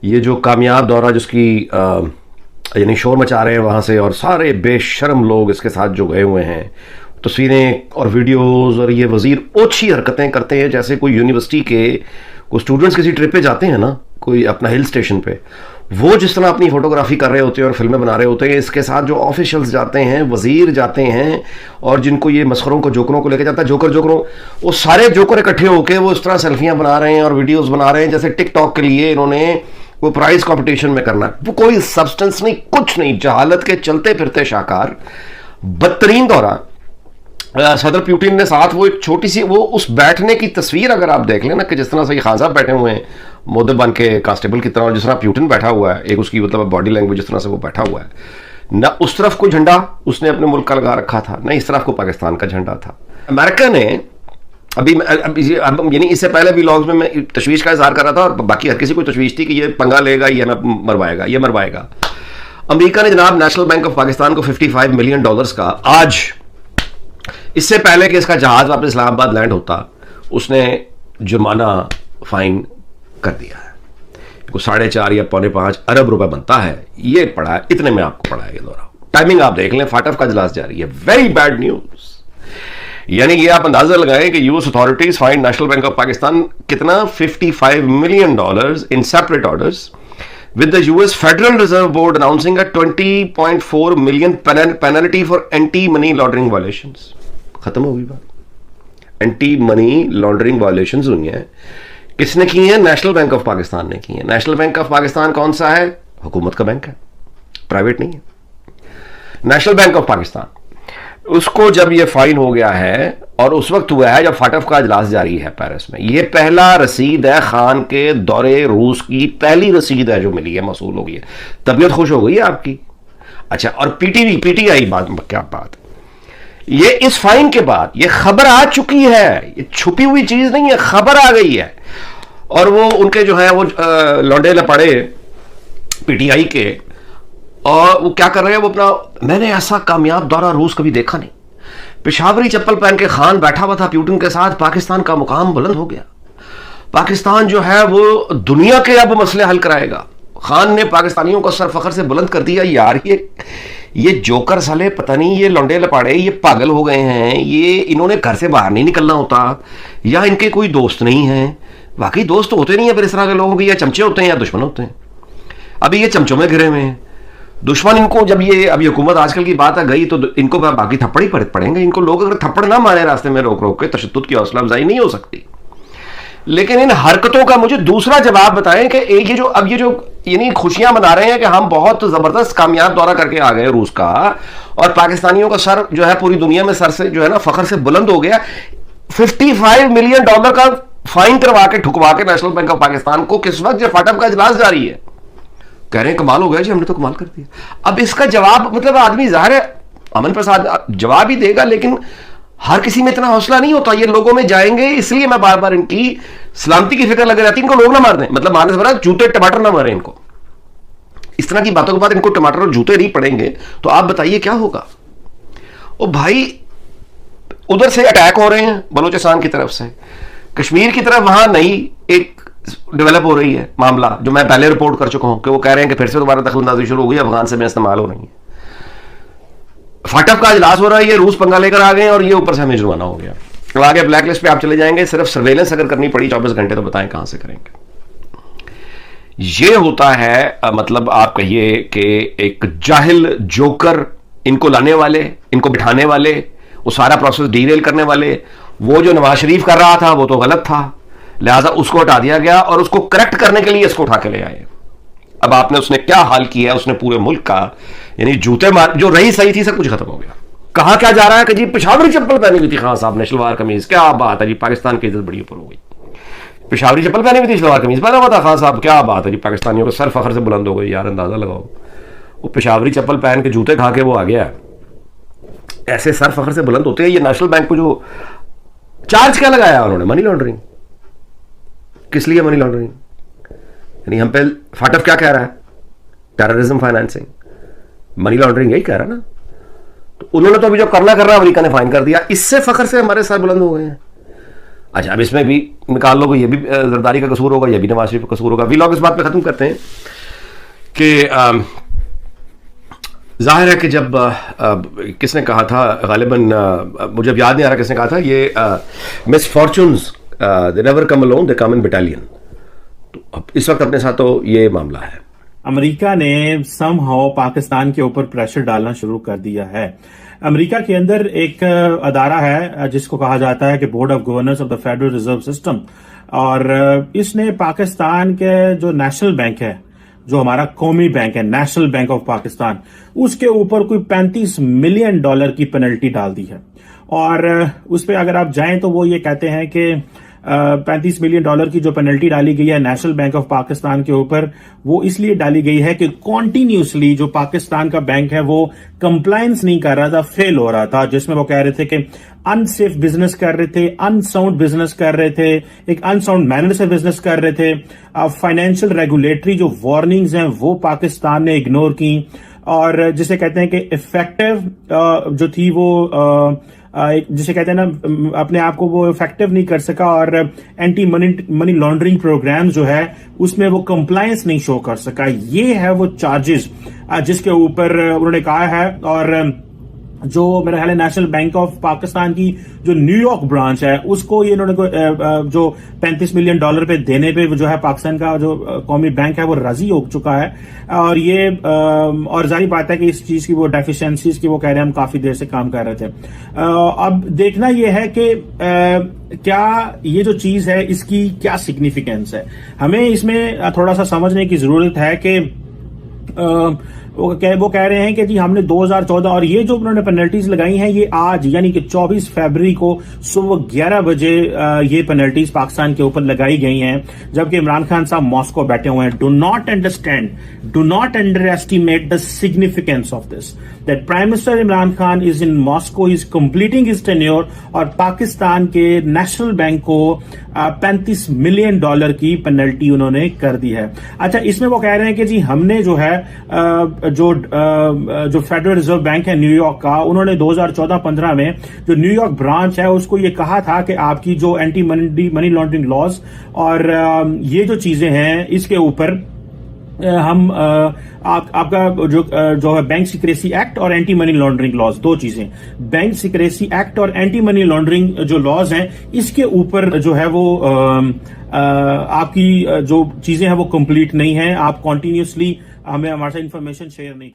ये जो कामयाब दौरा जिसकी यानी शोर मचा रहे हैं वहाँ से, और सारे बेशर्म लोग इसके साथ जो गए हुए हैं, तस्वीरें और वीडियोस, और ये वज़ीर ओछी हरकतें करते हैं जैसे कोई यूनिवर्सिटी के कोई स्टूडेंट्स किसी ट्रिप पे जाते हैं ना, कोई अपना हिल स्टेशन पे, वो जिस तरह अपनी फोटोग्राफी कर रहे होते हैं और फिल्में बना रहे होते हैं, इसके साथ जो ऑफिशियल्स जाते हैं, वज़ीर जाते हैं, और जिनको ये मस्खरों को, जोकरों को लेके जाता है, जोकरों, वो सारे जोकर इकट्ठे होकर वो इस तरह सेल्फियाँ बना रहे हैं और वीडियोज़ बना रहे हैं जैसे टिकटॉक के लिए इन्होंने वो प्राइज कंपटीशन में करना है। वो कोई सब्सटेंस नहीं, कुछ नहीं, जहालत के चलते फिरते शाहकार। बदतरीन दौरा। सदर पुतिन ने साथ वो एक छोटी सी वो उस बैठने की तस्वीर अगर आप देख लें ना, कि जिस तरह से ये खान साहब बैठे हुए हैं मोदब बन के कांस्टेबल की तरह, और जिस तरह पुतिन बैठा हुआ है, एक उसकी मतलब बॉडी लैंग्वेज जिस तरह से वो बैठा हुआ है ना, उस तरफ कोई झंडा उसने अपने मुल्क का लगा रखा था ना, इस तरफ को पाकिस्तान का झंडा था। अमेरिका ने अभी यानी इससे पहले भी व्लॉग्स में मैं तशवीश का इजहार कर रहा था, और बाकी हर किसी को तशवीश थी कि ये पंगा लेगा, ये मरवाएगा। अमेरिका ने जनाब नेशनल बैंक ऑफ पाकिस्तान को $55 मिलियन का, आज इससे पहले कि इसका जहाज वापस इस्लामाबाद लैंड होता, उसने जुर्माना फाइन कर दिया है। को 4.5 या 4.5 अरब रुपए बनता है। ये पड़ा है, इतने में आपको पड़ा है ये दौरा। टाइमिंग आप देख लें, फाटफ का इजलास जारी है। Very bad news. यानी ये आप अंदाजा लगाएं कि US authorities find national bank of Pakistan कितना, $55 million in separate orders, with the US Federal Reserve Board announcing a $20.4 million penalty for anti-money laundering violations। खत्म हो गई बात। एंटी मनी लॉन्ड्रिंग वायलेशंस हुई हैं, किसने की है? नेशनल बैंक ऑफ पाकिस्तान ने की है। नेशनल बैंक ऑफ पाकिस्तान कौन सा है? हुकूमत का बैंक है, प्राइवेट नहीं है। नेशनल बैंक ऑफ पाकिस्तान, उसको जब ये फाइन हो गया है, और उस वक्त हुआ है जब फाटफ का इजलास जारी है पेरिस में। ये पहला रसीद है खान के दौरे रूस की, पहली रसीद है जो मिली है, मसूल हो गई है। तबीयत खुश हो गई है आपकी? अच्छा, और पीटीआई बात, क्या बात, ये इस फाइन के बाद ये खबर आ चुकी है, ये छुपी हुई चीज नहीं है, खबर आ गई है। और वो उनके जो है वो लौंडे लपड़े पीटीआई के, और वो क्या कर रहे हैं, वो अपना, मैंने ऐसा कामयाब दौरा रूस कभी देखा नहीं। पेशावरी चप्पल पहन के खान बैठा हुआ था पुतिन के साथ, पाकिस्तान का मुकाम बुलंद हो गया। पाकिस्तान जो है वो दुनिया के अब मसले हल कराएगा। खान ने पाकिस्तानियों को सर फखर से बुलंद कर दिया। यार ये जोकर साले, पता नहीं ये लौंडे लपाड़े, ये पागल हो गए हैं, ये इन्होंने घर से बाहर नहीं निकलना होता, या इनके कोई दोस्त नहीं है। वाकई दोस्त तो होते नहीं है फिर इस तरह के लोगों के, या चमचे होते हैं या दुश्मन होते हैं। अभी ये चमचों में घिरे हुए हैं दुश्मन। इनको जब ये अभी हुकूमत आजकल की बात आ गई तो इनको बाकी थप्पड़ ही पड़ेंगे। इनको लोग अगर थप्पड़ ना मारे रास्ते में रोक के, तशद्दुद की हौसला अफजाई नहीं हो सकती। लेकिन इन हरकतों का मुझे दूसरा जवाब बताएं कि ये जो यानी खुशियां मना रहे हैं कि हम बहुत जबरदस्त कामयाब दौरा करके आ गए रूस का, और पाकिस्तानियों का सर जो है पूरी दुनिया में सर से जो है ना फखर से बुलंद हो गया। $55 मिलियन का फाइन करवा के ठुकवा के नेशनल बैंक ऑफ पाकिस्तान को, किस वक्त जब फाटफ का इजलास जारी है, कह रहे हैं कमाल हो गया जी, हमने तो कमाल कर दिया। अब इसका जवाब मतलब आदमी जाहिर है अमन प्रसाद जवाब ही देगा, लेकिन हर किसी में इतना हौसला नहीं होता। ये लोगों में जाएंगे, इसलिए मैं बार बार इनकी सलामती की फिक्र लग रहती है। इनको लोग ना मार दें, मतलब मारने से बड़ा जूते टमाटर ना मारे इनको। इस तरह की बातों के बाद इनको टमाटर और जूते नहीं पड़ेंगे तो आप बताइए क्या होगा। ओ भाई, उधर से अटैक हो रहे हैं बलूचिस्तान की तरफ से, कश्मीर की तरफ वहां नई एक डेवलप हो रही है मामला, जो मैं पहले रिपोर्ट कर चुका हूं कि वो कह रहे हैं कि फिर से दोबारा दखलंदाजी शुरू हो गई, अफगान से में इस्तेमाल हो रही है। फाटफ का इजलास हो रहा है, ये रूस पंगा लेकर आ गए और ये ऊपर से हमें जुर्माना हो गया। अब आगे ब्लैक लिस्ट पे आप चले जाएंगे। सिर्फ सर्वेलेंस अगर करनी पड़ी 24 घंटे तो बताएं कहां से करेंगे। ये होता है मतलब आप कहिए कि एक जाहिल जोकर, इनको लाने वाले, इनको बिठाने वाले, वो सारा प्रोसेस डीरेल करने वाले। वो जो नवाज शरीफ कर रहा था वो तो गलत था, लिहाजा उसको हटा दिया गया, और उसको करेक्ट करने के लिए इसको उठा के ले आए। अब आपने उसने क्या हाल किया, उसने पूरे मुल्क का यानी जूते मार, जो रही सही थी सब कुछ खत्म हो गया। कहा क्या जा रहा है कि जी पेशावरी चप्पल पहनी हुई थी खान साहब ने, शलवार कमीज, क्या बात है जी, पाकिस्तान की इज्जत बड़ी ऊपर हो गई। पेशावरी चप्पल पहनी हुई थी, शलवार कमीज पहना हुआ था खान साहब, क्या बात है जी, पाकिस्तानियों को सर फखर से बुलंद हो गई। यार अंदाजा लगाओ, वो पेशावरी चप्पल पहन के जूते खा के वो आ गया, ऐसे सर फखर से बुलंद होते हैं। ये नेशनल बैंक को जो चार्ज क्या लगाया उन्होंने, मनी लॉन्ड्रिंग। किस लिए मनी लॉन्ड्रिंग? यानी हम पे फाटफ क्या कह रहा है, टेररिज्म फाइनेंसिंग, मनी लॉन्ड्रिंग यही कह रहा है ना। तो उन्होंने तो अभी जो करना कर रहा है अमेरिका ने फाइन कर दिया, इससे फखर से हमारे सर बुलंद हो गए हैं। अच्छा, अब इसमें भी निकाल लो, ये भी जरदारी का कसूर होगा, ये भी नवाज शरीफ का कसूर होगा। व्लॉग इस बात पे खत्म करते हैं कि जाहिर है कि जब किसने कहा था, गालिबन मुझे अब याद नहीं आ रहा किसने कहा था, ये miss fortunes they never come alone, they come in battalion. तो अब इस वक्त अपने साथ तो ये मामला है। अमेरिका ने समहाउ पाकिस्तान के ऊपर प्रेशर डालना शुरू कर दिया है। अमेरिका के अंदर एक अदारा है जिसको कहा जाता है कि board of governors of the federal reserve system, और इसने पाकिस्तान के जो नेशनल बैंक है, जो हमारा कौमी बैंक है, नेशनल बैंक ऑफ पाकिस्तान, उसके ऊपर कोई $35 मिलियन की पेनल्टी डाल दी है। और उस पर अगर आप जाएं तो वो ये कहते हैं कि $35 मिलियन की जो पेनल्टी डाली गई है नेशनल बैंक ऑफ पाकिस्तान के ऊपर, वो इसलिए डाली गई है कि कॉन्टिन्यूसली जो पाकिस्तान का बैंक है वो कंप्लायंस नहीं कर रहा था, फेल हो रहा था, जिसमें वो कह रहे थे कि अनसेफ बिजनेस कर रहे थे, अनसाउंड बिजनेस कर रहे थे, एक अनसाउंड मैनर से बिजनेस कर रहे थे। फाइनेंशियल रेगुलेटरी जो वार्निंग्स हैं वो पाकिस्तान ने इग्नोर की, और जिसे कहते हैं कि इफेक्टिव जो थी वो जिसे कहते हैं ना, अपने आप को वो इफेक्टिव नहीं कर सका, और एंटी मनी लॉन्ड्रिंग प्रोग्राम जो है उसमें वो कंप्लायंस नहीं शो कर सका। ये है वो चार्जेस जिसके ऊपर उन्होंने कहा है। और जो मेरा ख्याल है नेशनल बैंक ऑफ पाकिस्तान की जो न्यूयॉर्क ब्रांच है उसको ये इन्होंने जो $35 मिलियन पे देने पे जो है पाकिस्तान का जो कौमी बैंक है वो राजी हो चुका है। और ये और जाहिर बात है कि इस चीज की वो डेफिशिएंसीज की वो कह रहे हैं हम काफी देर से काम कर रहे थे। अब देखना ये है कि क्या ये जो चीज है इसकी क्या सिग्निफिकेंस है, हमें इसमें थोड़ा सा समझने की जरूरत है कि वो कह रहे हैं कि जी हमने 2014, और ये जो उन्होंने पेनल्टीज लगाई हैं ये आज यानी कि 24 फरवरी को सुबह 11 बजे ये पेनल्टीज पाकिस्तान के ऊपर लगाई गई हैं, जबकि इमरान खान साहब मॉस्को बैठे हुए हैं। Do not under estimate the significance of this, that prime minister Imran Khan is in Moscow, is completing his tenure, और पाकिस्तान के नेशनल बैंक को $35 मिलियन की पेनल्टी उन्होंने कर दी है। अच्छा, इसमें वो कह रहे हैं कि जी हमने जो है जो फेडरल रिजर्व बैंक है न्यूयॉर्क का, उन्होंने 2014-15 में जो न्यूयॉर्क ब्रांच है उसको ये कहा था कि आपकी जो एंटी मनी लॉन्ड्रिंग लॉज और ये जो चीजें हैं इसके ऊपर हम आपका जो है बैंक सिक्रेसी एक्ट और एंटी मनी लॉन्ड्रिंग लॉज, दो चीजें, बैंक सिक्रेसी एक्ट और एंटी मनी लॉन्ड्रिंग जो लॉज हैं इसके ऊपर जो है वो आपकी जो चीजें हैं वो कंप्लीट नहीं है, आप कॉन्टिन्यूसली हमें हमारे साथ इंफॉर्मेशन शेयर नहीं